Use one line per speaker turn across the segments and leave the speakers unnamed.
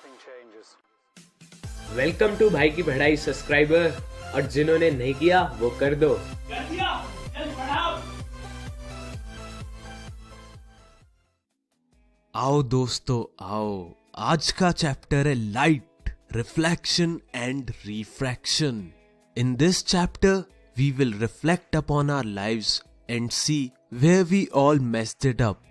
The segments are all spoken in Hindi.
nothing changes.
वेलकम टू भाई की पढ़ाई सब्सक्राइबर, और जिन्होंने नहीं किया वो कर दो।
आओ दोस्तों आओ, आज का चैप्टर है light, reflection and refraction. In this chapter we will reflect upon our lives and see where we all messed it up.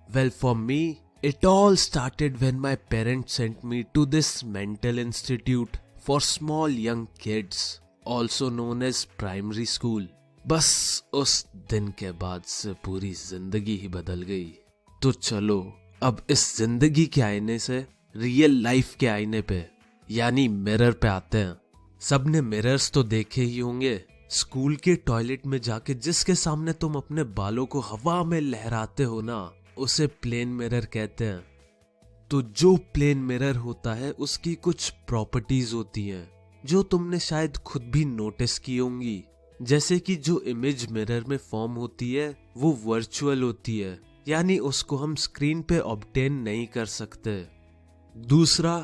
Well, for me it all started when my parents sent me to this mental institute for small young kids, also known as primary school. बस उस दिन के बाद से पूरी जिंदगी ही बदल गई। तो चलो अब इस जिंदगी के आईने से रियल लाइफ के आईने पे यानी मिरर पे आते हैं। सबने मिरर्स तो देखे ही होंगे। स्कूल के टॉयलेट में जाके जिसके सामने तुम अपने बालों को हवा में लहराते हो ना, उसे प्लेन मिरर कहते हैं। तो जो प्लेन मिरर होता है उसकी कुछ प्रॉपर्टीज होती हैं जो तुमने शायद खुद भी नोटिस की होंगी। जैसे कि जो इमेज मिरर में फॉर्म होती है वो वर्चुअल होती है, यानी उसको हम स्क्रीन पे ऑब्टेन नहीं कर सकते। दूसरा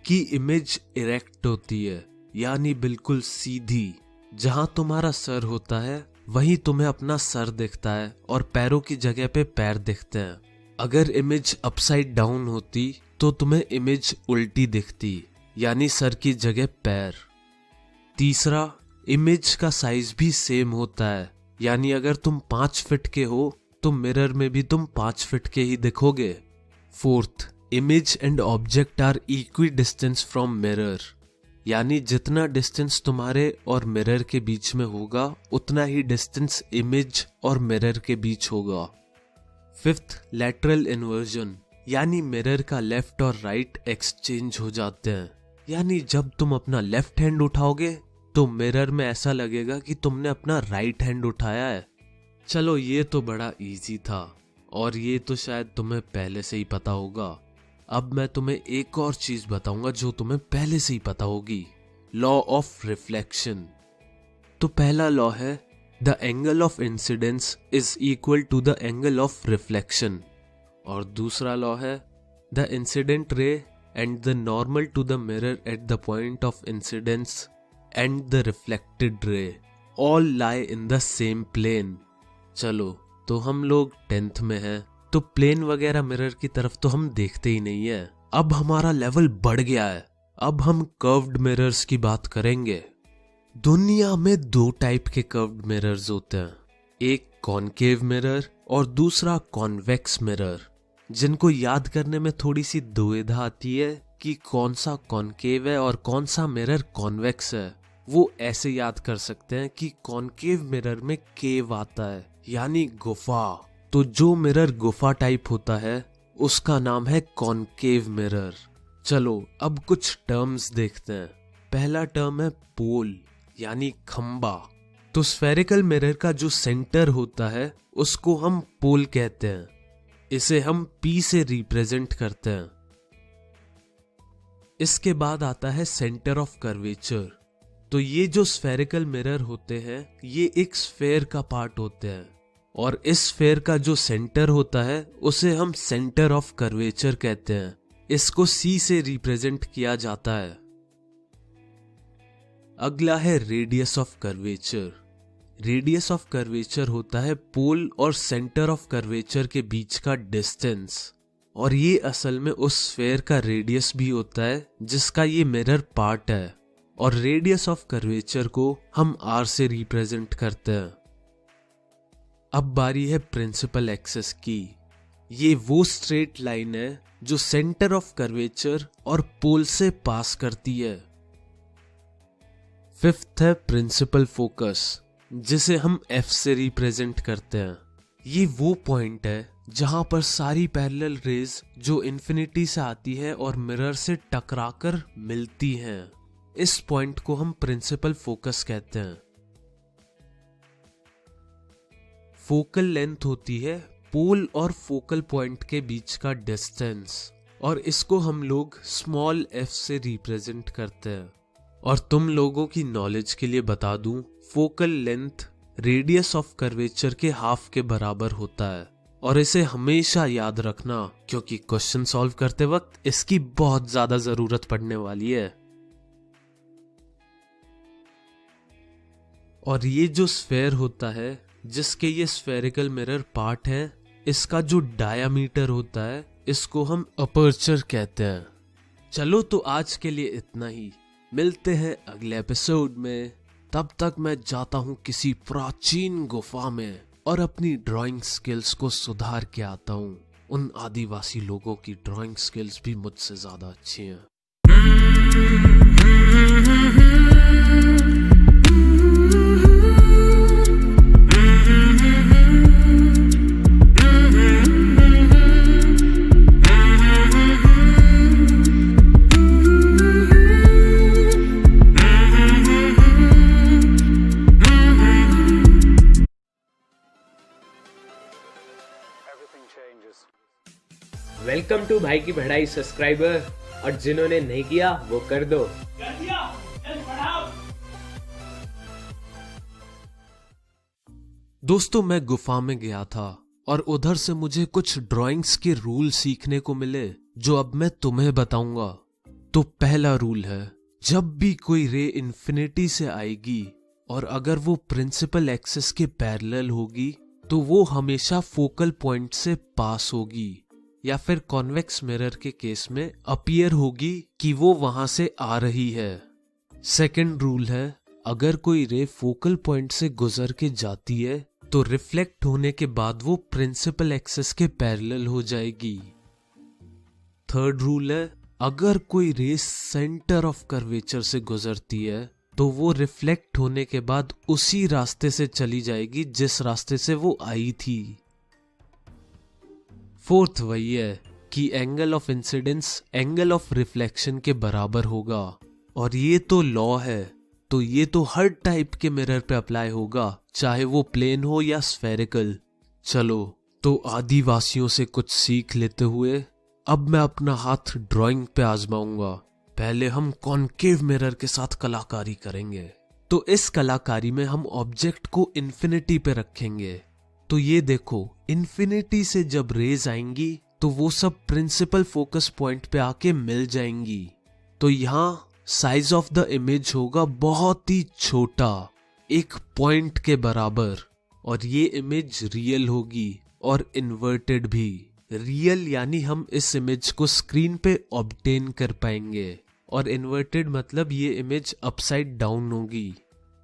कि इमेज इरेक्ट होती है, यानी बिल्कुल सीधी। जहां तुम्हारा सर होता है वहीं तुम्हें अपना सर दिखता है और पैरों की जगह पे पैर दिखते हैं। अगर इमेज अपसाइड डाउन होती तो तुम्हें इमेज उल्टी दिखती, यानी सर की जगह पैर। तीसरा, इमेज का साइज भी सेम होता है, यानी अगर तुम 5 फीट के हो तो मिरर में भी तुम 5 फीट के ही दिखोगे। Fourth, image and object are equidistance from mirror, यानी जितना डिस्टेंस तुम्हारे और मिरर के बीच में होगा उतना ही डिस्टेंस इमेज और मिरर के बीच होगा। फिफ्थ, लैटरल इन्वर्जन, यानी मिरर का लेफ्ट और राइट एक्सचेंज हो जाते हैं, यानी जब तुम अपना लेफ्ट हैंड उठाओगे तो मिरर में ऐसा लगेगा कि तुमने अपना राइट हैंड उठाया है। चलो ये तो बड़ा इजी था और ये तो शायद तुम्हें पहले से ही पता होगा। अब मैं तुम्हें एक और चीज बताऊंगा जो तुम्हें पहले से ही पता होगी, लॉ ऑफ रिफ्लेक्शन। तो पहला लॉ है the angle of incidence is equal to the angle of reflection, और दूसरा लॉ है the incident ray and the normal to the mirror at the point of incidence and the reflected ray all lie in the same plane. चलो तो हम लोग 10th में हैं तो प्लेन वगैरह मिरर की तरफ तो हम देखते ही नहीं है। अब हमारा लेवल बढ़ गया है, अब हम कर्व्ड मिरर्स की बात करेंगे। दुनिया में 2 टाइप के कर्व्ड मिरर्स होते हैं, एक कॉनकेव मिरर और दूसरा कॉन्वेक्स मिरर, जिनको याद करने में थोड़ी सी दुविधा आती है कि कौन सा कॉनकेव है और कौन सा मिरर कॉन्वेक्स है। वो ऐसे याद कर सकते हैं कि कॉनकेव मिरर में केव आता है, यानी गुफा। तो जो मिरर गुफा टाइप होता है उसका नाम है कॉनकेव मिरर। चलो अब कुछ टर्म्स देखते हैं। पहला टर्म है पोल, यानी खंबा। तो स्फेरिकल मिरर का जो सेंटर होता है उसको हम पोल कहते हैं, इसे हम P से रिप्रेजेंट करते हैं। इसके बाद आता है सेंटर ऑफ कर्वेचर। तो ये जो स्फेरिकल मिरर होते हैं ये एक स्फेयर का पार्ट होते हैं, और इस स्फेयर का जो सेंटर होता है उसे हम सेंटर ऑफ कर्वेचर कहते हैं। इसको C से रिप्रेजेंट किया जाता है। अगला है radius of curvature. Radius of curvature होता है पोल और सेंटर ऑफ कर्वेचर के बीच का डिस्टेंस, और ये असल में उस स्फेयर का रेडियस भी होता है जिसका ये मिरर पार्ट है। और रेडियस ऑफ कर्वेचर को हम R से रिप्रेजेंट करते हैं। अब बारी है प्रिंसिपल एक्सिस की। ये वो स्ट्रेट लाइन है जो सेंटर ऑफ कर्वेचर और पोल से पास करती है। फिफ्थ है प्रिंसिपल फोकस, जिसे हम F से रिप्रेजेंट करते हैं। ये वो पॉइंट है जहां पर सारी पैरेलल रेज जो इन्फिनिटी से आती है और मिरर से टकराकर मिलती हैं, इस पॉइंट को हम प्रिंसिपल फोकस कहते हैं। फोकल लेंथ होती है पोल और फोकल पॉइंट के बीच का डिस्टेंस, और इसको हम लोग स्मॉल f से रिप्रेजेंट करते हैं। और तुम लोगों की नॉलेज के लिए बता दूं, focal length radius of curvature के हाफ के बराबर होता है, और इसे हमेशा याद रखना क्योंकि क्वेश्चन सॉल्व करते वक्त इसकी बहुत ज्यादा जरूरत पड़ने वाली है। और ये जो स्फेयर होता है जिसके ये स्फेरिकल मिरर पार्ट है, इसका जो डायामीटर होता है इसको हम अपर्चर कहते हैं। चलो तो आज के लिए इतना ही, मिलते हैं अगले एपिसोड में। तब तक मैं जाता हूं किसी प्राचीन गुफा में और अपनी ड्राइंग स्किल्स को सुधार के आता हूं। उन आदिवासी लोगों की ड्राइंग स्किल्स भी मुझसे ज्यादा अच्छी हैं।
वेलकम टू भाई की पढ़ाई सब्सक्राइबर, और जिन्होंने नहीं किया वो कर दो।
दोस्तों, मैं गुफा में गया था और उधर से मुझे कुछ ड्राइंग्स के रूल सीखने को मिले जो अब मैं तुम्हें बताऊंगा। तो पहला रूल है, जब भी कोई रे इन्फिनिटी से आएगी और अगर वो प्रिंसिपल एक्सिस के पैरेलल होगी तो वो हमेशा फोकल पॉइंट से पास होगी, या फिर कॉन्वेक्स मिरर के केस में अपीयर होगी कि वो वहां से आ रही है। सेकंड रूल है, अगर कोई रे फोकल पॉइंट से गुजर के जाती है तो रिफ्लेक्ट होने के बाद वो प्रिंसिपल एक्सिस के पैरेलल हो जाएगी। थर्ड रूल है, अगर कोई रे सेंटर ऑफ कर्वेचर से गुजरती है तो वो रिफ्लेक्ट होने के बाद उसी रास्ते से चली जाएगी जिस रास्ते से वो आई थी। फोर्थ वही है कि angle of incidence angle of reflection के बराबर होगा, और ये तो लॉ है, तो ये तो हर टाइप के मिरर पे अप्लाई होगा, चाहे वो प्लेन हो या स्फेरिकल। चलो तो आदिवासियों से कुछ सीख लेते हुए अब मैं अपना हाथ ड्राइंग पे आजमाऊंगा। पहले हम कॉनकेव मिरर के साथ कलाकारी करेंगे। तो इस कलाकारी में हम ऑब्जेक्ट को इन्फिनिटी पे रखेंगे। तो ये देखो, इन्फिनिटी से जब रेज आएंगी तो वो सब प्रिंसिपल फोकस पॉइंट पे आके मिल जाएंगी। तो यहाँ साइज ऑफ द इमेज होगा बहुत ही छोटा, एक पॉइंट के बराबर, और ये इमेज रियल होगी और इन्वर्टेड भी। रियल यानी हम इस इमेज को स्क्रीन पे ऑब्टेन कर पाएंगे, और इन्वर्टेड मतलब ये इमेज अपसाइड डाउन होगी।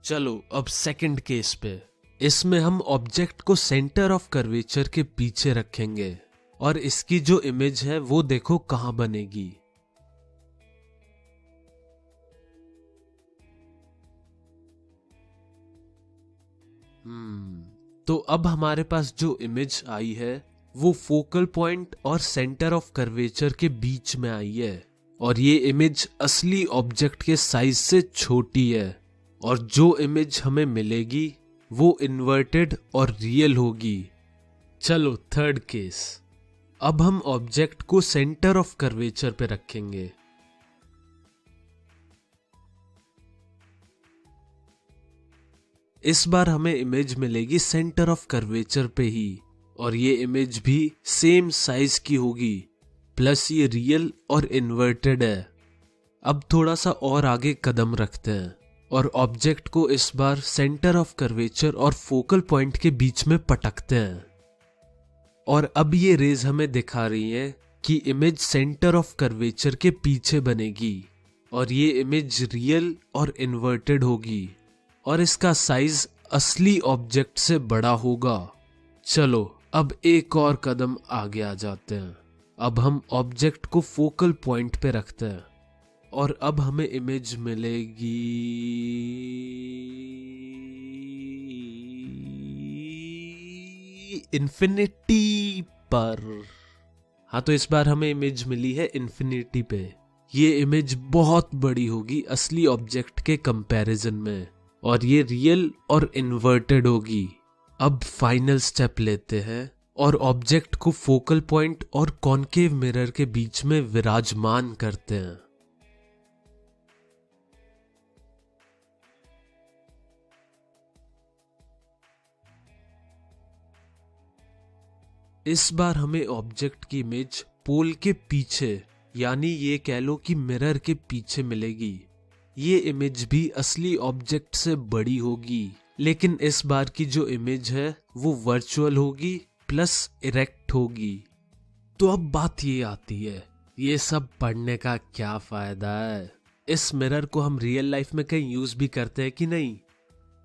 चलो अब सेकंड केस पे, इसमें हम ऑब्जेक्ट को सेंटर ऑफ कर्वेचर के पीछे रखेंगे और इसकी जो इमेज है वो देखो कहां बनेगी। तो अब हमारे पास जो इमेज आई है वो फोकल पॉइंट और सेंटर ऑफ कर्वेचर के बीच में आई है, और ये इमेज असली ऑब्जेक्ट के साइज से छोटी है, और जो इमेज हमें मिलेगी वो इन्वर्टेड और रियल होगी। चलो थर्ड केस, अब हम ऑब्जेक्ट को सेंटर ऑफ कर्वेचर पे रखेंगे। इस बार हमें इमेज मिलेगी सेंटर ऑफ कर्वेचर पे ही, और ये इमेज भी सेम साइज की होगी, प्लस ये रियल और इन्वर्टेड है। अब थोड़ा सा और आगे कदम रखते हैं और ऑब्जेक्ट को इस बार सेंटर ऑफ कर्वेचर और फोकल पॉइंट के बीच में पटकते हैं, और अब ये रेज हमें दिखा रही है कि इमेज सेंटर ऑफ कर्वेचर के पीछे बनेगी, और ये इमेज रियल और इन्वर्टेड होगी, और इसका साइज असली ऑब्जेक्ट से बड़ा होगा। चलो अब एक और कदम आगे आ जाते हैं। अब हम ऑब्जेक्ट को फोकल पॉइंट पे रखते हैं, और अब हमें इमेज मिलेगी इन्फिनिटी पर। हाँ, तो इस बार हमें इमेज मिली है इन्फिनिटी पे। ये इमेज बहुत बड़ी होगी असली ऑब्जेक्ट के कंपैरिजन में, और ये रियल और इन्वर्टेड होगी। अब फाइनल स्टेप लेते हैं और ऑब्जेक्ट को फोकल पॉइंट और कॉनकेव मिरर के बीच में विराजमान करते हैं। इस बार हमें ऑब्जेक्ट की इमेज पोल के पीछे यानी ये कह लो कि मिरर के पीछे मिलेगी। ये इमेज भी असली ऑब्जेक्ट से बड़ी होगी, लेकिन इस बार की जो इमेज है वो वर्चुअल होगी प्लस इरेक्ट होगी। तो अब बात ये आती है, ये सब पढ़ने का क्या फायदा है? इस मिरर को हम रियल लाइफ में कहीं यूज भी करते हैं कि नहीं?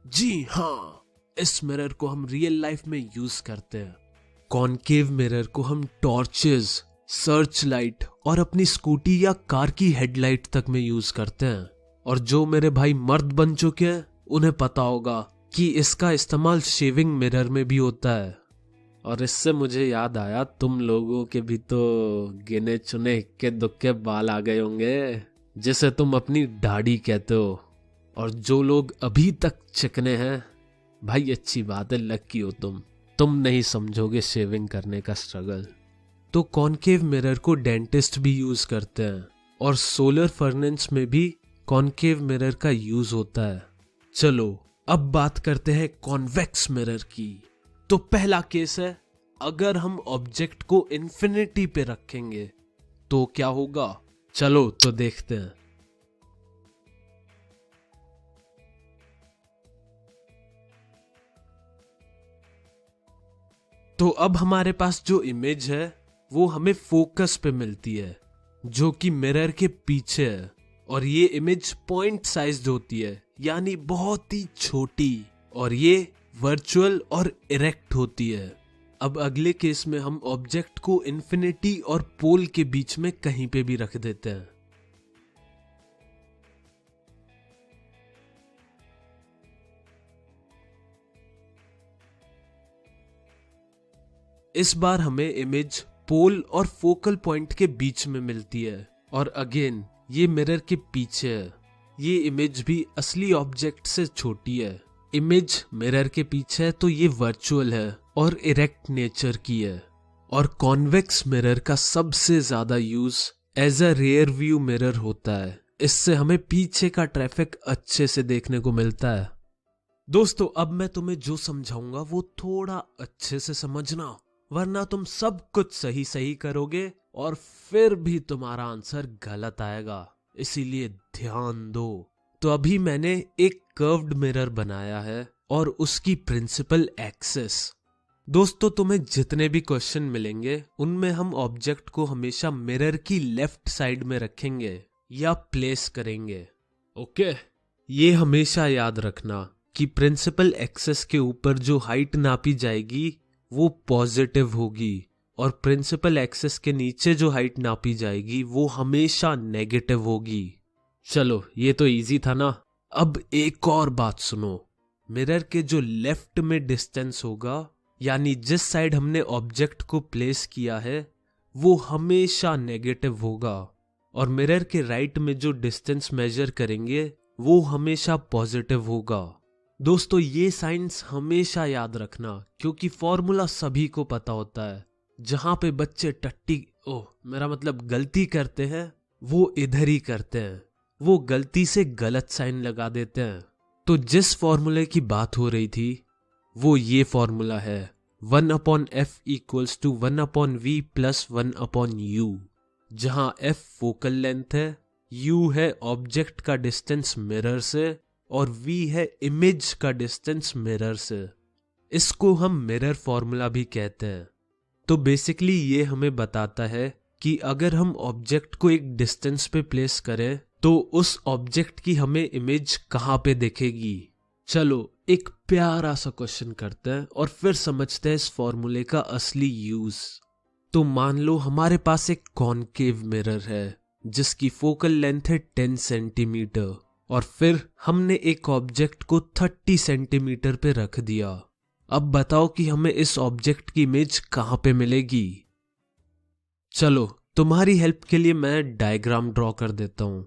जी हाँ, इस मिरर को हम रियल लाइफ में यूज करते हैं। कॉनकेव मिरर को हम टॉर्चेस, सर्च लाइट और अपनी स्कूटी या कार की हेडलाइट तक में यूज करते हैं। और जो मेरे भाई मर्द बन चुके हैं उन्हें पता होगा कि इसका इस्तेमाल शेविंग मिरर में भी होता है। और इससे मुझे याद आया, तुम लोगों के भी तो गिने चुने इक्के दुक्के बाल आ गए होंगे, जिसे तुम अपनी दाढ़ी कहते हो। और जो लोग अभी तक चिकने हैं, भाई अच्छी बात है, लकी हो तुम नहीं समझोगे शेविंग करने का स्ट्रगल। तो कॉनकेव मिरर को डेंटिस्ट भी यूज करते हैं और सोलर फर्नेस में भी कॉनकेव मिरर का यूज होता है। चलो अब बात करते हैं कॉन्वेक्स मिरर की। तो पहला केस है, अगर हम ऑब्जेक्ट को इन्फिनिटी पे रखेंगे तो क्या होगा? चलो तो देखते हैं। तो अब हमारे पास जो इमेज है वो हमें फोकस पे मिलती है, जो कि मिरर के पीछे है। और ये इमेज पॉइंट साइज्ड होती है, यानी बहुत ही छोटी, और ये वर्चुअल और इरेक्ट होती है। अब अगले केस में हम ऑब्जेक्ट को इन्फिनिटी और पोल के बीच में कहीं पे भी रख देते हैं। इस बार हमें इमेज पोल और फोकल पॉइंट के बीच में मिलती है, और अगेन ये मिरर के पीछे है। ये इमेज भी असली ऑब्जेक्ट से छोटी है। इमेज मिरर के पीछे है तो ये वर्चुअल है और इरेक्ट नेचर की है। और कॉन्वेक्स मिरर का सबसे ज्यादा use as a rear view mirror होता है। इससे हमें पीछे का ट्रैफिक अच्छे से देखने को मिलता है। दोस्तों, अब मैं तुम्हें जो समझाऊंगा वो थोड़ा अच्छे से समझना, वरना तुम सब कुछ सही सही करोगे और फिर भी तुम्हारा आंसर गलत आएगा। इसीलिए ध्यान दो। तो अभी मैंने एक कर्व्ड मिरर बनाया है और उसकी प्रिंसिपल एक्सिस। दोस्तों, तुम्हें जितने भी क्वेश्चन मिलेंगे उनमें हम ऑब्जेक्ट को हमेशा मिरर की लेफ्ट साइड में रखेंगे या प्लेस करेंगे। ओके, ये हमेशा याद रखना कि प्रिंसिपल एक्सिस के ऊपर जो हाइट नापी जाएगी वो पॉजिटिव होगी, और प्रिंसिपल एक्सिस के नीचे जो हाइट नापी जाएगी वो हमेशा नेगेटिव होगी। चलो, ये तो इजी था ना। अब एक और बात सुनो। मिरर के जो लेफ्ट में डिस्टेंस होगा, यानी जिस साइड हमने ऑब्जेक्ट को प्लेस किया है, वो हमेशा नेगेटिव होगा, और मिरर के राइट में जो डिस्टेंस मेजर करेंगे वो हमेशा पॉजिटिव होगा। दोस्तों, ये साइंस हमेशा याद रखना, क्योंकि फॉर्मूला सभी को पता होता है। जहां पे बच्चे गलती करते हैं वो इधर ही करते हैं, वो गलती से गलत साइन लगा देते हैं। तो जिस फॉर्मूले की बात हो रही थी वो ये फॉर्मूला है, 1/f equals to 1/v plus 1/u, जहां f फोकल लेंथ है, u है ऑब्जेक्ट का डिस्टेंस मिरर से, और v है इमेज का डिस्टेंस मिरर से। इसको हम मिरर फॉर्मूला भी कहते हैं। तो बेसिकली ये हमें बताता है कि अगर हम ऑब्जेक्ट को एक डिस्टेंस पे प्लेस करें तो उस ऑब्जेक्ट की हमें इमेज कहाँ पे दिखेगी। चलो एक प्यारा सा क्वेश्चन करते हैं और फिर समझते हैं इस फॉर्मूले का असली यूज। तो मान लो हमारे पास एक कॉनकेव मिरर है जिसकी फोकल लेंथ है 10 सेंटीमीटर, और फिर हमने एक ऑब्जेक्ट को 30 सेंटीमीटर पे रख दिया। अब बताओ कि हमें इस ऑब्जेक्ट की इमेज कहां पे मिलेगी। चलो तुम्हारी हेल्प के लिए मैं डायग्राम ड्रॉ कर देता हूं।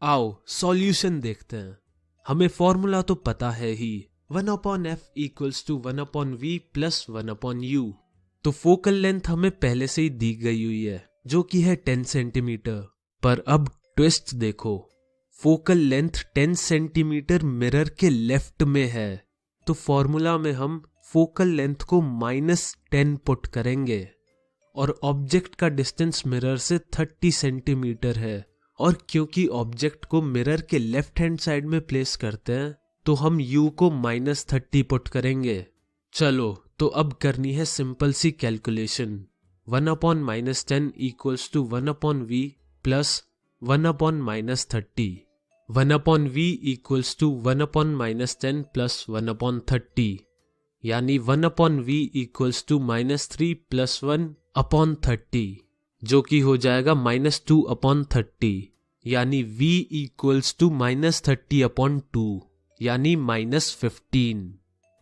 आओ सॉल्यूशन देखते हैं। हमें फॉर्मूला तो पता है ही, 1 upon F equals to 1 upon V plus 1 upon U. तो फोकल लेंथ हमें पहले से ही दी गई हुई है जो कि है 10 सेंटीमीटर। पर अब ट्विस्ट देखो, फोकल लेंथ 10 सेंटीमीटर मिरर के लेफ्ट में है, तो फॉर्मूला में हम फोकल लेंथ को -10 पुट करेंगे और ऑब्जेक्ट का डिस्टेंस मिरर से 30 सेंटीमीटर है। और क्योंकि ऑब्जेक्ट को मिरर के लेफ्ट हैंड साइड में प्लेस करते हैं तो हम u को -30 पुट करेंगे। चलो तो अब करनी है सिंपल सी calculation. 1 upon -10 equals to 1 upon v plus 1 upon -30। 1 upon v equals to 1 upon -10 plus 1 upon 30, यानी 1 upon v equals to -3 plus 1 upon 30, जो कि हो जाएगा -2 अपॉन 30, यानी v इक्वल्स टू -30 अपॉन 2, यानी -15।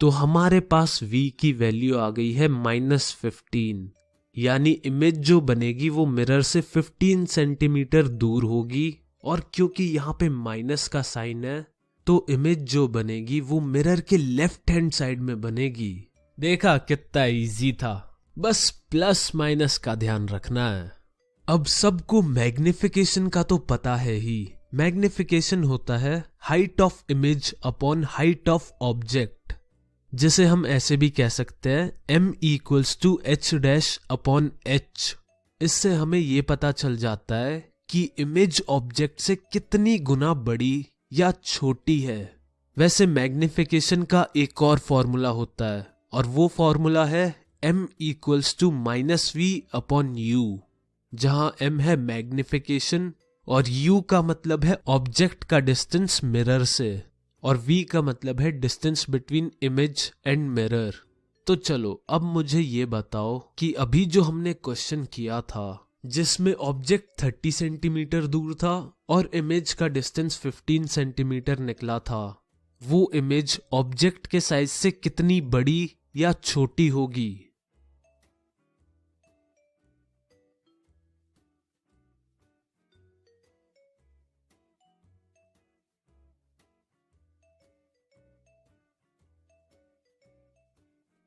तो हमारे पास v की वैल्यू आ गई है -15, यानी इमेज जो बनेगी वो मिरर से 15 सेंटीमीटर दूर होगी। और क्योंकि यहाँ पे माइनस का साइन है तो इमेज जो बनेगी वो मिरर के लेफ्ट हैंड साइड में बनेगी। देखा कितना इजी था, बस प्लस माइनस का ध्यान रखना है। अब सबको मैग्निफिकेशन का तो पता है ही। मैग्निफिकेशन होता है height of image upon height of object, जिसे हम ऐसे भी कह सकते हैं m equals to h dash upon h। इससे हमें ये पता चल जाता है कि इमेज ऑब्जेक्ट से कितनी गुना बड़ी या छोटी है। वैसे मैग्निफिकेशन का एक और फॉर्मूला होता है और वो फॉर्मूला है m equals to -v upon u, जहां m है मैग्निफिकेशन और u का मतलब है ऑब्जेक्ट का डिस्टेंस मिरर से और v का मतलब है distance between image and mirror. तो चलो अब मुझे ये बताओ कि अभी जो हमने क्वेश्चन किया था जिसमें ऑब्जेक्ट 30 सेंटीमीटर दूर था और इमेज का डिस्टेंस 15 सेंटीमीटर निकला था, वो इमेज ऑब्जेक्ट के साइज से कितनी बड़ी या छोटी होगी?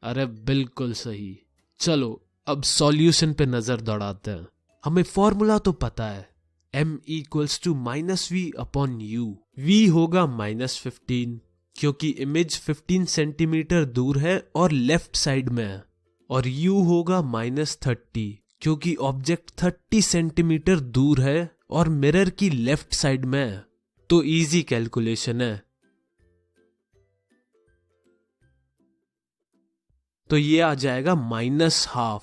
अरे बिल्कुल सही। चलो अब सॉल्यूशन पे नजर दौड़ाते हैं। हमें फॉर्मूला तो पता है, m equals to -v upon u। v होगा -15 क्योंकि इमेज 15 सेंटीमीटर दूर है और लेफ्ट साइड में है, और u होगा -30 क्योंकि ऑब्जेक्ट 30 सेंटीमीटर दूर है और मिरर की लेफ्ट साइड में है। तो इजी कैलकुलेशन है। तो ये आ जाएगा -12।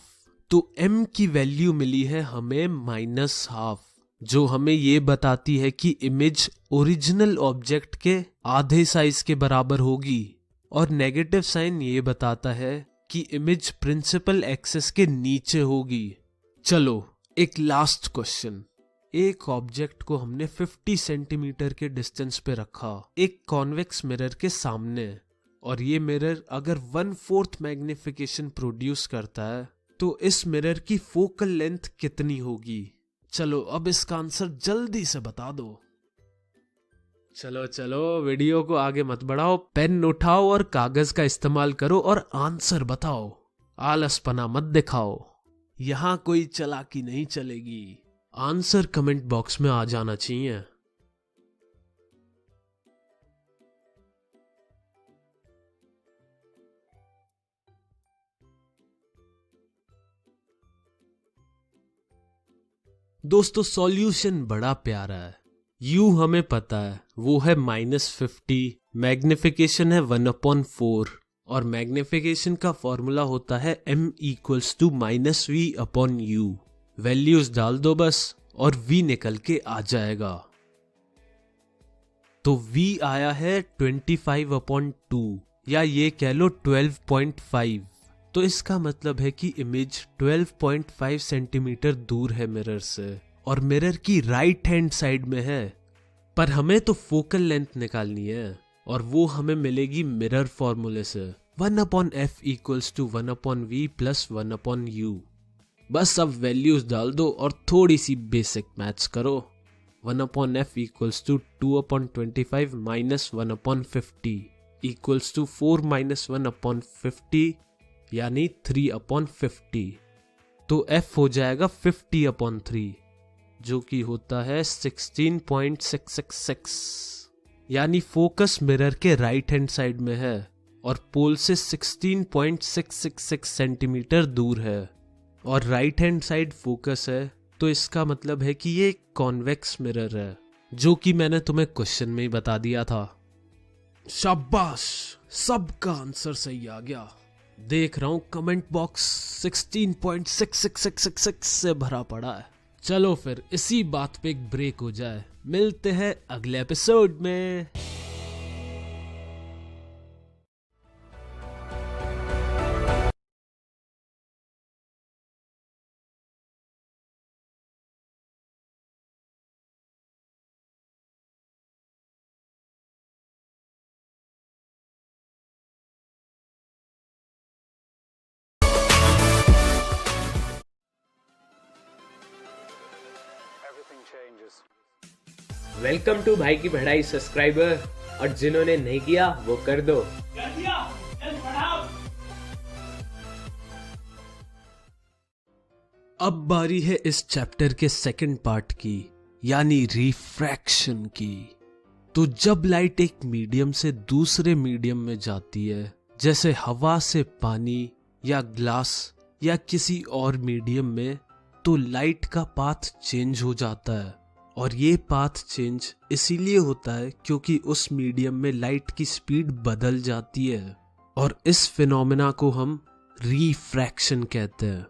तो m की वैल्यू मिली है हमें -12, जो हमें ये बताती है कि इमेज ओरिजिनल ऑब्जेक्ट के आधे साइज के बराबर होगी, और नेगेटिव साइन ये बताता है कि इमेज प्रिंसिपल एक्सिस के नीचे होगी। चलो एक लास्ट क्वेश्चन। एक ऑब्जेक्ट को हमने 50 सेंटीमीटर के डिस्टेंस पे रखा एक कॉन्वेक्स मिरर के सामने, और ये मिरर अगर 1/4 मैग्निफिकेशन प्रोड्यूस करता है तो इस मिरर की फोकल लेंथ कितनी होगी? चलो अब इसका आंसर जल्दी से बता दो। चलो चलो वीडियो को आगे मत बढ़ाओ, पेन उठाओ और कागज का इस्तेमाल करो और आंसर बताओ। आलसपना मत दिखाओ, यहां कोई चालाकी नहीं चलेगी। आंसर कमेंट बॉक्स में आ जाना चाहिए। दोस्तों सॉल्यूशन बड़ा प्यारा है। u हमें पता है वो है -50, मैग्निफिकेशन है 1/4 और मैग्निफिकेशन का फॉर्मूला होता है m equals to -v upon u। Values डाल दो बस और v निकल के आ जाएगा। तो v आया है 25/2 या ये कह लो 12.5। तो इसका मतलब है कि इमेज 12.5 सेंटीमीटर दूर है मिरर से और मिरर की राइट हैंड साइड में है। पर हमें तो फोकल लेंथ निकालनी है और वो हमें मिलेगी मिरर फॉर्मूले से 1/f equals to 1/v plus 1/u। बस अब वैल्यूज डाल दो और थोड़ी सी बेसिक मैथ्स करो। 1/f equals to 2/25 minus 1/50 equals to 4-1/50 यानी 3/50। तो f हो जाएगा 50/3 जो कि होता है 16.666 यानी फोकस मिरर के राइट हैंड साइड में है और पोल से 16.666 सेंटीमीटर दूर है और राइट हैंड साइड फोकस है। तो इसका मतलब है कि ये कॉन्वेक्स मिरर है, जो कि मैंने तुम्हें क्वेश्चन में ही बता दिया था। शाबाश, सबका आंसर सही आ गया। देख रहा हूं कमेंट बॉक्स 16.66666 से भरा पड़ा है। चलो फिर इसी बात पे एक ब्रेक हो जाए, मिलते हैं अगले एपिसोड में।
वेलकम टू भाई की पढ़ाई सब्सक्राइबर, और जिन्होंने नहीं किया वो कर दो।
अब बारी है इस चैप्टर के सेकंड पार्ट की, यानी रिफ्रैक्शन की। तो जब लाइट एक मीडियम से दूसरे मीडियम में जाती है, जैसे हवा से पानी या ग्लास या किसी और मीडियम में, तो लाइट का पाथ चेंज हो जाता है। और ये पाथ चेंज इसीलिए होता है क्योंकि उस मीडियम में लाइट की स्पीड बदल जाती है, और इस फिनोमेना को हम रिफ्रैक्शन कहते हैं।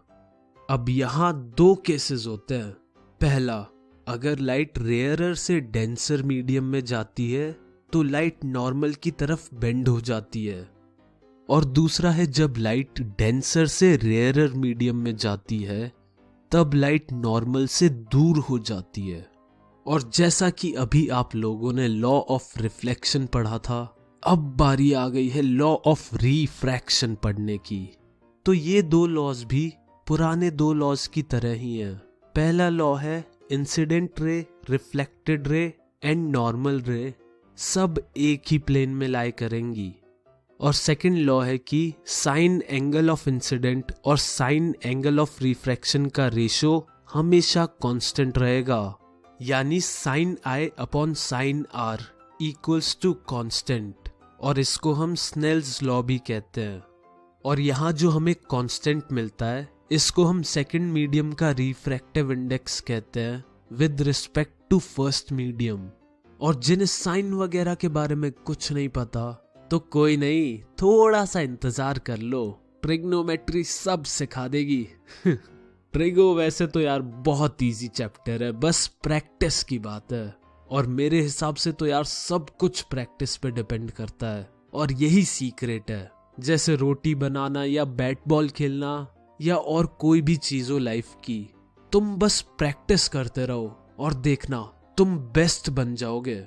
अब यहाँ दो केसेस होते हैं। पहला, अगर लाइट रेयरर से डेंसर मीडियम में जाती है तो लाइट नॉर्मल की तरफ बेंड हो जाती है, और दूसरा है जब लाइट डेंसर से रेयरर मीडियम में जाती है तब लाइट नॉर्मल से दूर हो जाती है। और जैसा कि अभी आप लोगों ने लॉ ऑफ रिफ्लेक्शन पढ़ा था, अब बारी आ गई है लॉ ऑफ रिफ्रैक्शन पढ़ने की। तो ये दो लॉज भी पुराने दो लॉज की तरह ही हैं। पहला लॉ है incident ray, reflected ray and normal रे सब एक ही प्लेन में लाई करेंगी। और सेकंड लॉ है कि साइन एंगल ऑफ इंसिडेंट और साइन एंगल ऑफ रिफ्रैक्शन का रेशो हमेशा कांस्टेंट रहेगा, यानी sine I upon sine R equals to constant, और इसको हम स्नेल्स लॉ भी कहते हैं। और यहाँ जो हमें कांस्टेंट मिलता है, इसको हम सेकंड मीडियम का रिफ्रैक्टिव इंडेक्स कहते हैं with respect to first medium. और जिन्हें साइन वगैरह के बारे में कुछ नहीं पता तो कोई नहीं, थोड़ा सा इंतजार कर लो, ट्रिग्नोमेट्री सब सिखा देगी। ट्रिगो वैसे तो यार बहुत इजी चैप्टर है, बस प्रैक्टिस की बात है। और मेरे हिसाब से तो यार सब कुछ प्रैक्टिस पे डिपेंड करता है, और यही सीक्रेट है। जैसे रोटी बनाना या बैट बॉल खेलना या और कोई भी चीज हो लाइफ की, तुम बस प्रैक्टिस करते रहो और देखना तुम बेस्ट बन जाओगे।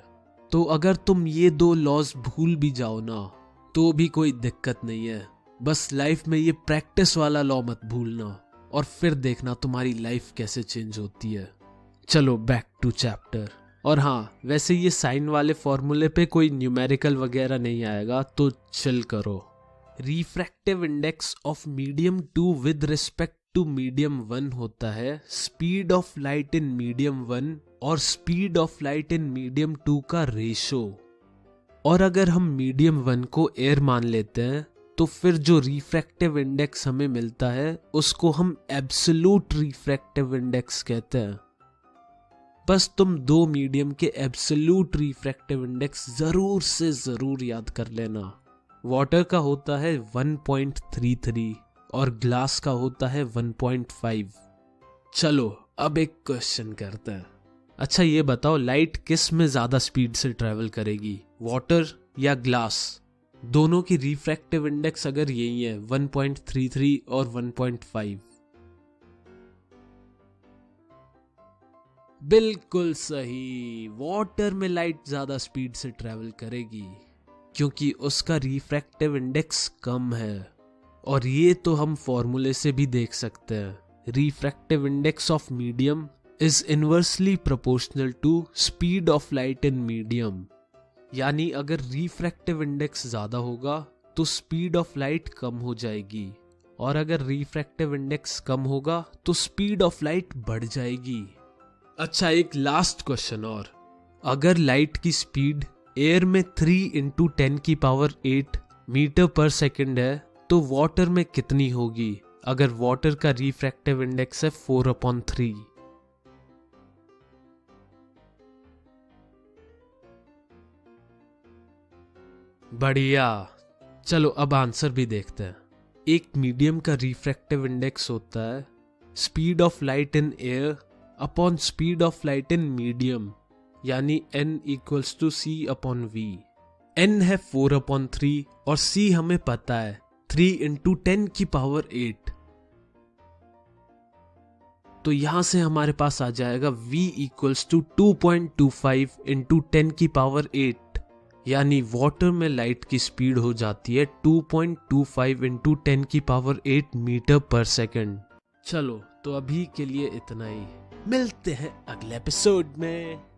तो अगर तुम ये दो लॉज भूल भी जाओ ना तो भी कोई दिक्कत नहीं है, बस लाइफ में ये प्रैक्टिस वाला लॉ मत भूलना, और फिर देखना तुम्हारी लाइफ कैसे चेंज होती है। चलो बैक टू चैप्टर। और हाँ, वैसे ये साइन वाले फॉर्मूले पे कोई न्यूमेरिकल वगैरह नहीं आएगा, तो चिल करो। Refractive index of medium 2 with respect to medium 1 होता है speed of light in medium 1 और speed of light in medium 2 का रेशो। और अगर हम मीडियम 1 को एयर मान लेते हैं तो फिर जो रिफ्रैक्टिव इंडेक्स हमें मिलता है उसको हम एब्सोल्यूट रिफ्रैक्टिव इंडेक्स कहते हैं। बस तुम दो मीडियम के एब्सोल्यूट रिफ्रैक्टिव इंडेक्स जरूर से जरूर याद कर लेना। वाटर का होता है 1.33 और ग्लास का होता है 1.5। चलो अब एक क्वेश्चन करते हैं। अच्छा ये बताओ, लाइट किस में ज्यादा स्पीड से ट्रेवल करेगी, वाटर या ग्लास? दोनों की रिफ्रैक्टिव इंडेक्स अगर यही है 1.33 और 1.5। बिल्कुल सही, वाटर में लाइट ज्यादा स्पीड से ट्रेवल करेगी क्योंकि उसका रिफ्रैक्टिव इंडेक्स कम है। और ये तो हम फॉर्मूले से भी देख सकते हैं। Refractive index of medium is inversely proportional to speed of light in medium. यानी अगर रिफ्रैक्टिव इंडेक्स ज्यादा होगा तो स्पीड ऑफ लाइट कम हो जाएगी, और अगर रिफ्रैक्टिव इंडेक्स कम होगा तो स्पीड ऑफ लाइट बढ़ जाएगी। अच्छा, एक लास्ट क्वेश्चन और, अगर लाइट की स्पीड एयर में 3 × 10⁸ मीटर पर सेकंड है तो वाटर में कितनी होगी अगर वाटर का रिफ्रैक्टिव इंडेक्स है 4/3? बढ़िया, चलो अब आंसर भी देखते हैं। एक मीडियम का रिफ्रैक्टिव इंडेक्स होता है speed of light in air upon speed of light in medium, यानी n = c/v। n है 4/3 और c हमें पता है 3 × 10⁸। तो यहां से हमारे पास आ जाएगा v = 2.25 × 10⁸, यानी वाटर में लाइट की स्पीड हो जाती है 2.25 × 10⁸ मीटर पर सेकंड। चलो तो अभी के लिए इतना ही, मिलते हैं अगले एपिसोड में।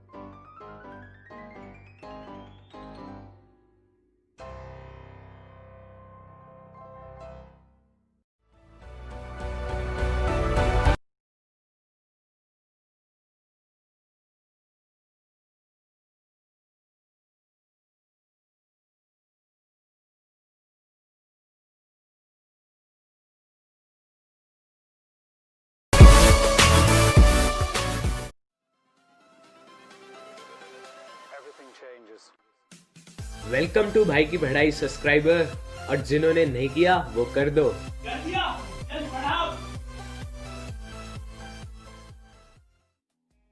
वेलकम टू भाई की पढ़ाई सब्सक्राइबर, और जिन्होंने नहीं किया वो कर दो।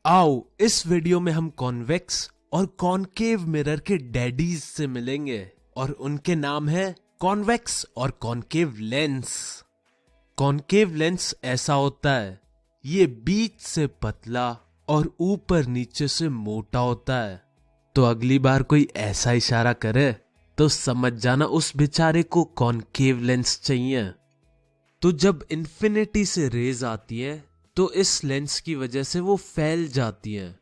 आओ इस वीडियो में हम कॉन्वेक्स और कॉनकेव मिरर के डैडीज से मिलेंगे, और उनके नाम है कॉन्वेक्स और कॉनकेव लेंस। कॉनकेव लेंस ऐसा होता है, ये बीच से पतला और ऊपर नीचे से मोटा होता है। तो अगली बार कोई ऐसा इशारा करे तो समझ जाना उस बेचारे को कॉनकेव लेंस चाहिए। तो जब इन्फिनिटी से रेज आती है तो इस लेंस की वजह से वो फैल जाती हैं,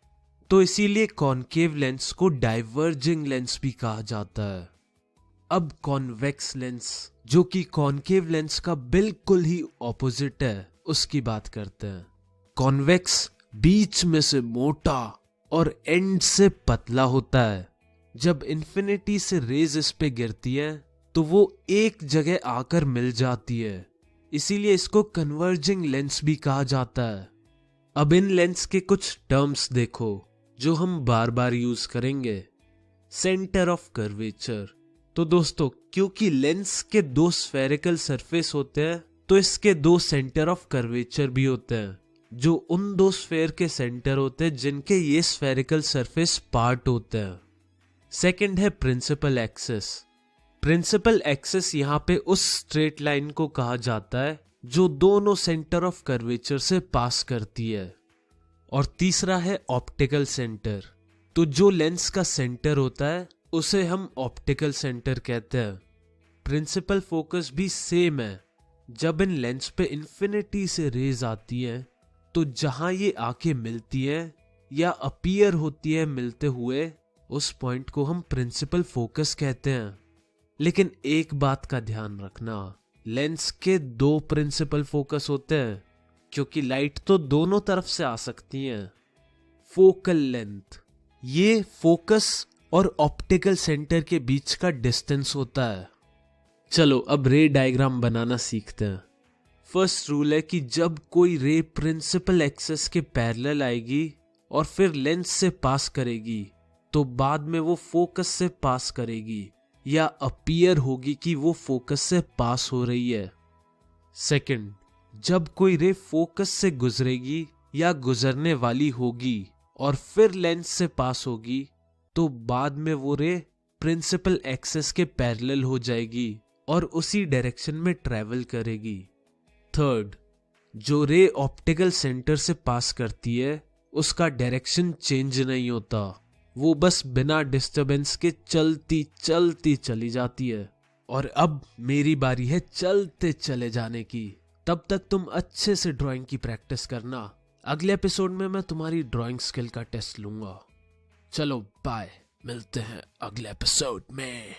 तो इसीलिए कॉनकेव लेंस को डाइवर्जिंग लेंस भी कहा जाता है। अब कॉन्वेक्स लेंस, जो कि कॉनकेव लेंस का बिल्कुल ही ऑपोजिट है, उसकी बात करते हैं। कॉन्वेक्स बीच में से मोटा और एंड से पतला होता है। जब इन्फिनिटी से रेज इस पे गिरती है तो वो एक जगह आकर मिल जाती है, इसीलिए इसको कन्वर्जिंग लेंस भी कहा जाता है। अब इन लेंस के कुछ टर्म्स देखो जो हम बार बार यूज करेंगे। सेंटर ऑफ कर्वेचर, तो दोस्तों क्योंकि लेंस के 2 स्फेरिकल सरफेस होते हैं तो इसके 2 सेंटर ऑफ कर्वेचर भी होते हैं, जो उन 2 स्फेयर के सेंटर होते हैं जिनके ये स्फेरिकल सरफेस पार्ट होते हैं। सेकंड है प्रिंसिपल एक्सिस। प्रिंसिपल एक्सिस यहाँ पे उस स्ट्रेट लाइन को कहा जाता है जो दोनों सेंटर ऑफ कर्वेचर से पास करती है। और तीसरा है ऑप्टिकल सेंटर, तो जो लेंस का सेंटर होता है उसे हम ऑप्टिकल सेंटर कहते हैं। प्रिंसिपल फोकस भी सेम है। जब इन लेंस पे इन्फिनिटी से रेज आती है तो जहां ये आके मिलती है या अपीयर होती है मिलते हुए, उस पॉइंट को हम प्रिंसिपल फोकस कहते हैं। लेकिन एक बात का ध्यान रखना, लेंस के 2 प्रिंसिपल फोकस होते हैं, क्योंकि लाइट तो दोनों तरफ से आ सकती है। फोकल लेंथ, ये फोकस और ऑप्टिकल सेंटर के बीच का डिस्टेंस होता है। चलो अब रे डायग्राम बनाना सीखते हैं। फर्स्ट रूल है कि जब कोई रे प्रिंसिपल एक्सिस के पैरेलल आएगी और फिर लेंस से पास करेगी तो बाद में वो फोकस से पास करेगी या अपीयर होगी कि वो फोकस से पास हो रही है। सेकंड, जब कोई रे फोकस से गुजरेगी या गुजरने वाली होगी और फिर लेंस से पास होगी तो बाद में वो रे प्रिंसिपल एक्सिस के पैरेलल हो जाएगी और उसी डायरेक्शन में ट्रेवल करेगी। थर्ड, जो रे ऑप्टिकल सेंटर से पास करती है उसका डायरेक्शन चेंज नहीं होता, वो बस बिना डिस्टरबेंस के चलती चलती चली जाती है। और अब मेरी बारी है चलते चले जाने की। तब तक तुम अच्छे से ड्राइंग की प्रैक्टिस करना। अगले एपिसोड में मैं तुम्हारी ड्राइंग स्किल का टेस्ट लूंगा। चलो बाय। मिलते हैं अगले एपिसोड में।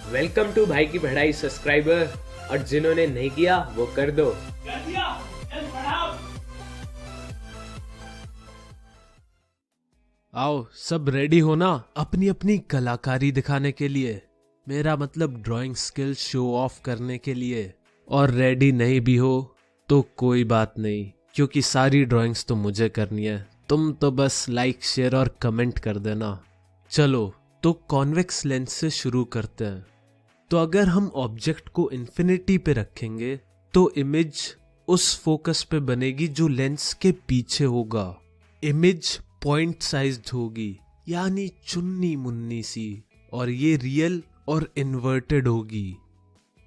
वेलकम टू भाई की पढ़ाई सब्सक्राइबर, और जिन्होंने नहीं किया वो कर दो।
आओ सब रेडी हो ना अपनी अपनी कलाकारी दिखाने के लिए, मेरा मतलब ड्राइंग स्किल शो ऑफ करने के लिए। और रेडी नहीं भी हो तो कोई बात नहीं, क्योंकि सारी ड्राइंग्स तो मुझे करनी है, तुम तो बस लाइक शेयर और कमेंट कर देना। चलो तो कॉन्वेक्स लेंस से शुरू करते हैं। तो अगर हम ऑब्जेक्ट को इन्फिनिटी पे रखेंगे तो इमेज उस फोकस पे बनेगी जो लेंस के पीछे होगा। इमेज पॉइंट साइज्ड होगी, यानी चुन्नी मुन्नी सी, और ये रियल और इन्वर्टेड होगी।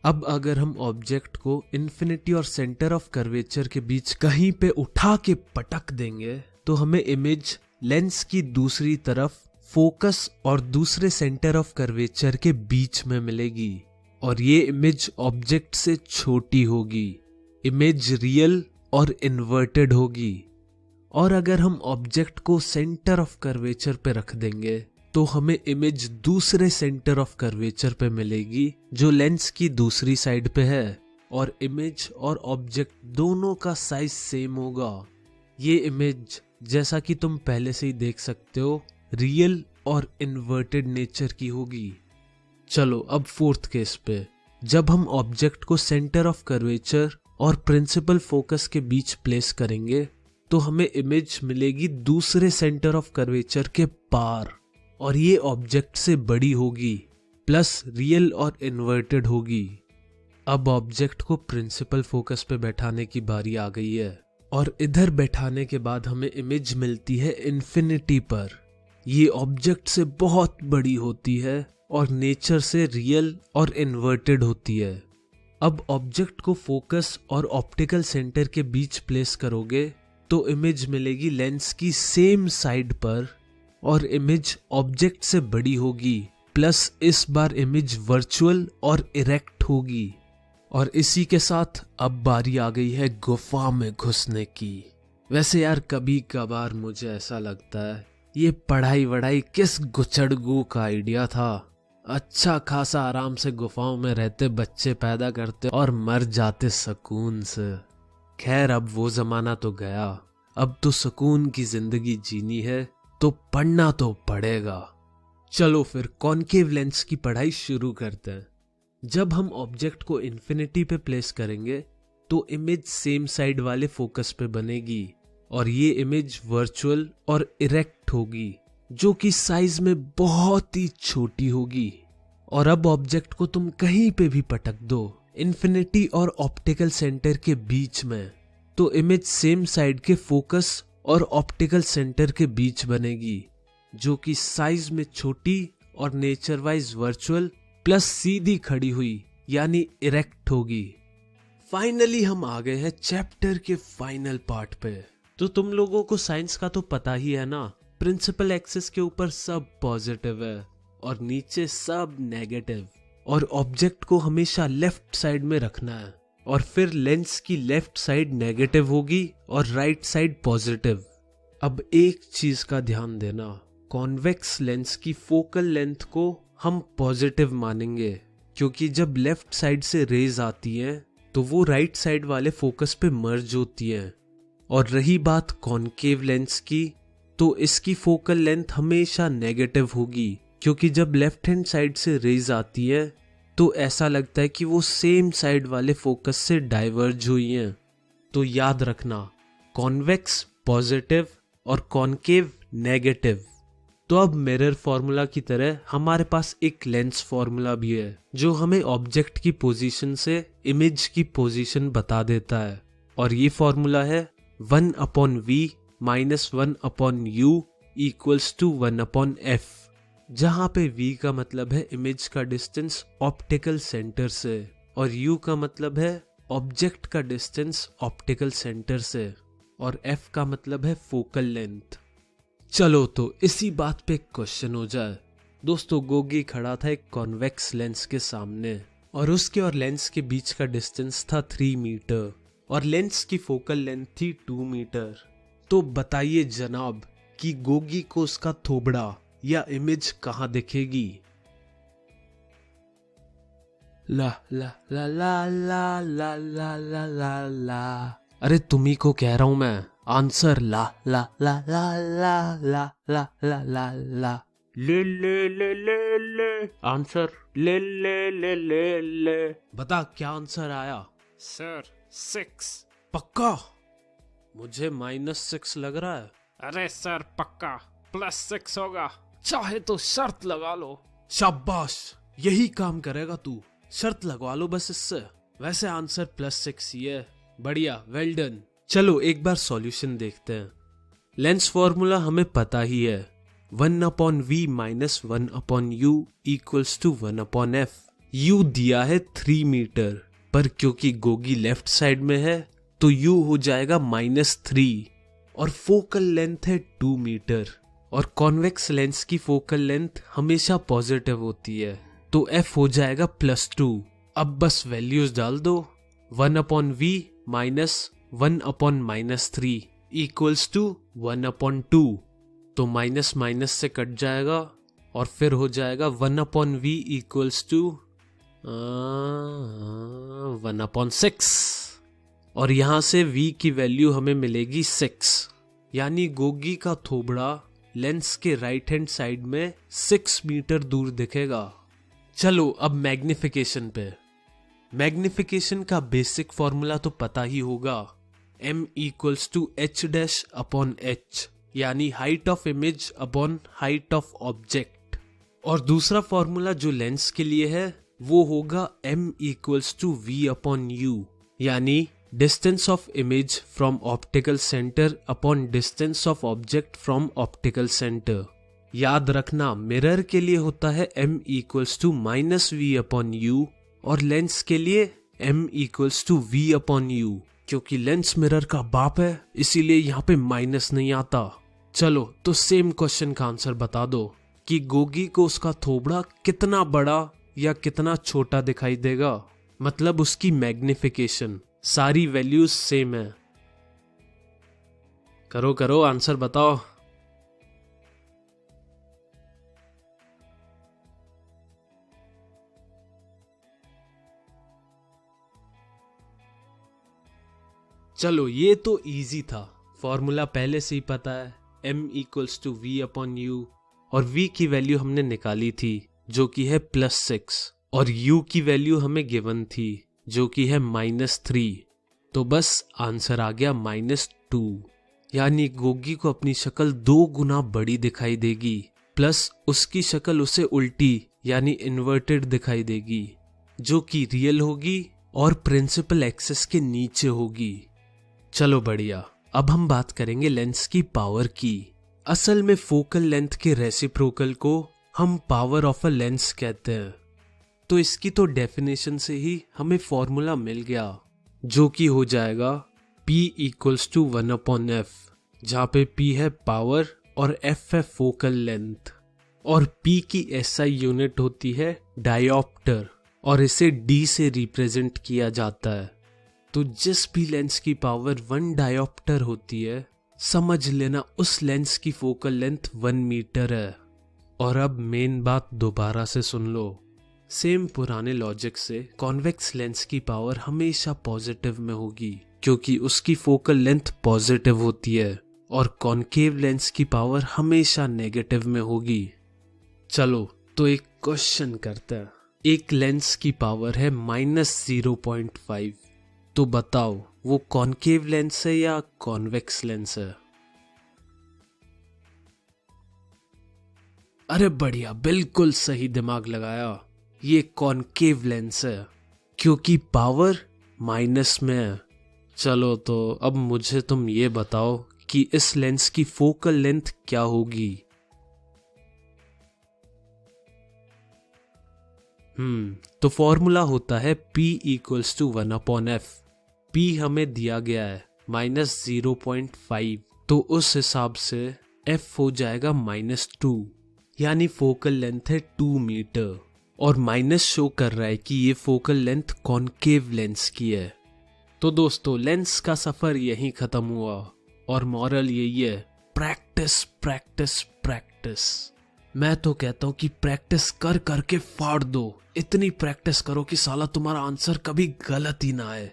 अब अगर हम ऑब्जेक्ट को इन्फिनिटी और सेंटर ऑफ कर्वेचर के बीच कहीं पे उठा के पटक देंगे तो हमें इमेज लेंस की दूसरी तरफ फोकस और दूसरे सेंटर ऑफ कर्वेचर के बीच में मिलेगी, और ये इमेज ऑब्जेक्ट से छोटी होगी। इमेज रियल और इन्वर्टेड होगी। और अगर हम ऑब्जेक्ट को सेंटर ऑफ कर्वेचर पे रख देंगे तो हमें इमेज दूसरे सेंटर ऑफ कर्वेचर पे मिलेगी जो लेंस की दूसरी साइड पे है, और इमेज और ऑब्जेक्ट दोनों का साइज सेम होगा। ये इमेज जैसा कि तुम पहले से ही देख सकते हो रियल और इन्वर्टेड नेचर की होगी। चलो अब फोर्थ केस पे, जब हम ऑब्जेक्ट को सेंटर ऑफ कर्वेचर और प्रिंसिपल फोकस के बीच प्लेस करेंगे तो हमें इमेज मिलेगी दूसरे सेंटर ऑफ कर्वेचर के पार, और ये ऑब्जेक्ट से बड़ी होगी, प्लस रियल और इन्वर्टेड होगी। अब ऑब्जेक्ट को प्रिंसिपल फोकस पे बैठाने की बारी आ गई है, और इधर बैठाने के बाद हमें इमेज मिलती है इन्फिनिटी पर। ये ऑब्जेक्ट से बहुत बड़ी होती है और नेचर से रियल और इन्वर्टेड होती है। अब ऑब्जेक्ट को फोकस और ऑप्टिकल सेंटर के बीच प्लेस करोगे तो इमेज मिलेगी लेंस की सेम साइड पर, और इमेज ऑब्जेक्ट से बड़ी होगी, प्लस इस बार इमेज वर्चुअल और इरेक्ट होगी। और इसी के साथ अब बारी आ गई है गुफा में घुसने की। वैसे यार कभी कभार मुझे ऐसा लगता है ये पढ़ाई वढ़ाई किस गुचड़गू का आइडिया था। अच्छा खासा आराम से गुफाओं में रहते बच्चे पैदा करते और मर जाते सुकून से। खैर अब वो जमाना तो गया, अब तो सुकून की जिंदगी जीनी है तो पढ़ना तो पड़ेगा। चलो फिर कॉनकेव लेंस की पढ़ाई शुरू करते हैं। जब हम ऑब्जेक्ट को इन्फिनिटी पे प्लेस करेंगे तो इमेज सेम साइड वाले फोकस पे बनेगी, और ये इमेज वर्चुअल और इरेक्ट होगी, जो कि साइज में बहुत ही छोटी होगी। और अब ऑब्जेक्ट को तुम कहीं पे भी पटक दो इन्फिनिटी और ऑप्टिकल सेंटर के बीच में, तो इमेज सेम साइड के फोकस और ऑप्टिकल सेंटर के बीच बनेगी, जो कि साइज में छोटी और नेचर वाइज वर्चुअल प्लस सीधी खड़ी हुई यानी इरेक्ट होगी। फाइनली हम आ गए हैं चैप्टर के फाइनल पार्ट पे। तो तुम लोगों को साइंस का तो पता ही है ना, प्रिंसिपल एक्सिस के ऊपर सब पॉजिटिव है और नीचे सब नेगेटिव, और ऑब्जेक्ट को हमेशा लेफ्ट साइड में रखना है, और फिर लेंस की लेफ्ट साइड नेगेटिव होगी और राइट साइड पॉजिटिव। अब एक चीज का ध्यान देना, कॉन्वेक्स लेंस की फोकल लेंथ को हम पॉजिटिव मानेंगे, क्योंकि जब लेफ्ट साइड से रेज आती हैं तो वो राइट साइड वाले फोकस पे मर्ज होती हैं। और रही बात कॉनकेव लेंस की, तो इसकी फोकल लेंथ हमेशा नेगेटिव होगी, क्योंकि जब लेफ्ट हैंड साइड से रेज आती है तो ऐसा लगता है कि वो सेम साइड वाले फोकस से डाइवर्ज हुई हैं। तो याद रखना, कॉन्वेक्स पॉजिटिव और कॉनकेव नेगेटिव। तो अब मिरर फॉर्मूला की तरह हमारे पास एक लेंस फॉर्मूला भी है, जो हमें ऑब्जेक्ट की पोजीशन से इमेज की पोजीशन बता देता है, और ये फॉर्मूला है 1/v - 1/u = 1/f, जहां पे v का मतलब है इमेज का डिस्टेंस ऑप्टिकल सेंटर से और u का मतलब है ऑब्जेक्ट का डिस्टेंस ऑप्टिकल सेंटर से और f का मतलब है फोकल लेंथ। चलो तो इसी बात पे क्वेश्चन हो जाए। दोस्तों गोगी खड़ा था एक कॉन्वेक्स लेंस के सामने और उसके और लेंस के बीच का डिस्टेंस था 3 मीटर और लेंस की फोकल लेंथ थी 2 मीटर। तो बताइए जनाब कि गोगी को उसका थोबड़ा या इमेज कहां दिखेगी? ला ला ला ला ला ला ला ला ला ला। अरे तुम्ही को कह रहा हूं मैं, आंसर ला ला ला ला ला ला ला ला ला ला। ले ले ले ले ले आंसर ले ले ले ले ले। बता क्या आंसर आया?
सर 6।
पक्का? मुझे -6 लग रहा है।
अरे सर पक्का +6 होगा, चाहे तो शर्त लगा लो।
शाबाश, यही काम करेगा तू। शर्त लगवा लो बस इससे। वैसे आंसर +6 ही है। बढ़िया, वेल डन। चलो एक बार सॉल्यूशन देखते हैं। लेंस फॉर्मूला हमें पता ही है, 1/v minus 1/u equals to 1/f। u दिया है 3 मीटर, पर क्योंकि गोगी लेफ्ट साइड में है तो u हो जाएगा -3 और फोकल लेंथ है 2 मीटर और कॉन्वेक्स लेंस की फोकल लेंथ हमेशा पॉजिटिव होती है तो f हो जाएगा +2। अब बस वैल्यूज डाल दो, 1/v माइनस 1/-3 इक्वल्स टू 1/2। तो माइनस माइनस से कट जाएगा और फिर हो जाएगा 1/v इक्वल्स टू 1/6 और यहां से v की वैल्यू हमें मिलेगी 6, यानी गोगी का थोबड़ा लेंस के राइट हैंड साइड में 6 मीटर दूर दिखेगा। चलो अब मैग्निफिकेशन पे। मैग्निफिकेशन का बेसिक फॉर्मूला तो पता ही होगा, m इक्वल्स टू h'/h, यानी height of image upon height of object. और दूसरा फॉर्मूला जो लेंस के लिए है वो होगा m इक्वल्स टू v/u, यानी distance of image from optical centre upon distance of object from optical centre. याद रखना मिरर के लिए होता है m इक्वल्स टू -v/u और लेंस के लिए m इक्वल्स टू v/u। क्योंकि लेंस मिरर का बाप है इसीलिए यहाँ पे माइनस नहीं आता। चलो तो सेम क्वेश्चन का आंसर बता दो कि गोगी को उसका थोबड़ा कितना बड़ा या कितना छोटा दिखाई देगा, मतलब उसकी मैग्निफिकेशन। सारी वैल्यूज सेम है। करो करो आंसर बताओ। चलो ये तो इजी था, फॉर्मूला पहले से ही पता है, m इक्वल्स टू v/u और v की वैल्यू हमने निकाली थी जो कि है +6 और u की वैल्यू हमें गिवन थी जो कि है -3। तो बस आंसर आ गया -2, यानी गोगी को अपनी शक्ल 2 गुना बड़ी दिखाई देगी प्लस उसकी शक्ल उसे उल्टी यानी इन्वर्टेड दिखाई देगी जो कि रियल होगी और प्रिंसिपल एक्सिस के नीचे होगी। चलो बढ़िया, अब हम बात करेंगे लेंस की पावर की। असल में फोकल लेंथ के रेसिप्रोकल को हम पावर ऑफ अ लेंस कहते हैं। तो इसकी तो डेफिनेशन से ही हमें फॉर्मूला मिल गया जो कि हो जाएगा P इक्वल्स टू 1/f, जहाँ पे P है पावर और F है फोकल लेंथ और P की SI यूनिट होती है डायोप्टर और इसे D से रिप्रेजेंट किया जाता है। तो जिस भी लेंस की पावर 1 डायोप्टर होती है समझ लेना उस लेंस की फोकल लेंथ 1 मीटर है। और अब मेन बात दोबारा से सुन लो, सेम पुराने लॉजिक से कॉन्वेक्स लेंस की पावर हमेशा पॉजिटिव में होगी क्योंकि उसकी फोकल लेंथ पॉजिटिव होती है और कॉन्केव लेंस की पावर हमेशा नेगेटिव में होगी। चलो तो एक क्वेश्चन करते हैं। एक लेंस की पावर है -0.5, तो बताओ वो कॉन्केव लेंस है या कॉन्वेक्स लेंस है? अरे बढ़िया, बिल्कुल सही दिमाग लगाया। ये कॉन्केव लेंस है क्योंकि पावर माइनस में है। चलो तो अब मुझे तुम ये बताओ कि इस लेंस की फोकल लेंथ क्या होगी? तो फॉर्मूला होता है P equals to 1/f। P हमें दिया गया है -0.5, तो उस हिसाब से F हो जाएगा -2, यानी फोकल लेंथ है 2 मीटर, और माइनस शो कर रहा है कि ये फोकल लेंथ कॉनकेव लेंस की है। तो दोस्तों लेंस का सफर यहीं खत्म हुआ, और मॉरल यही है, प्रैक्टिस प्रैक्टिस प्रैक्टिस। मैं तो कहता हूं कि प्रैक्टिस कर करके फाड़ दो, इतनी प्रैक्टिस करो कि साला तुम्हारा आंसर कभी गलत ही ना आए।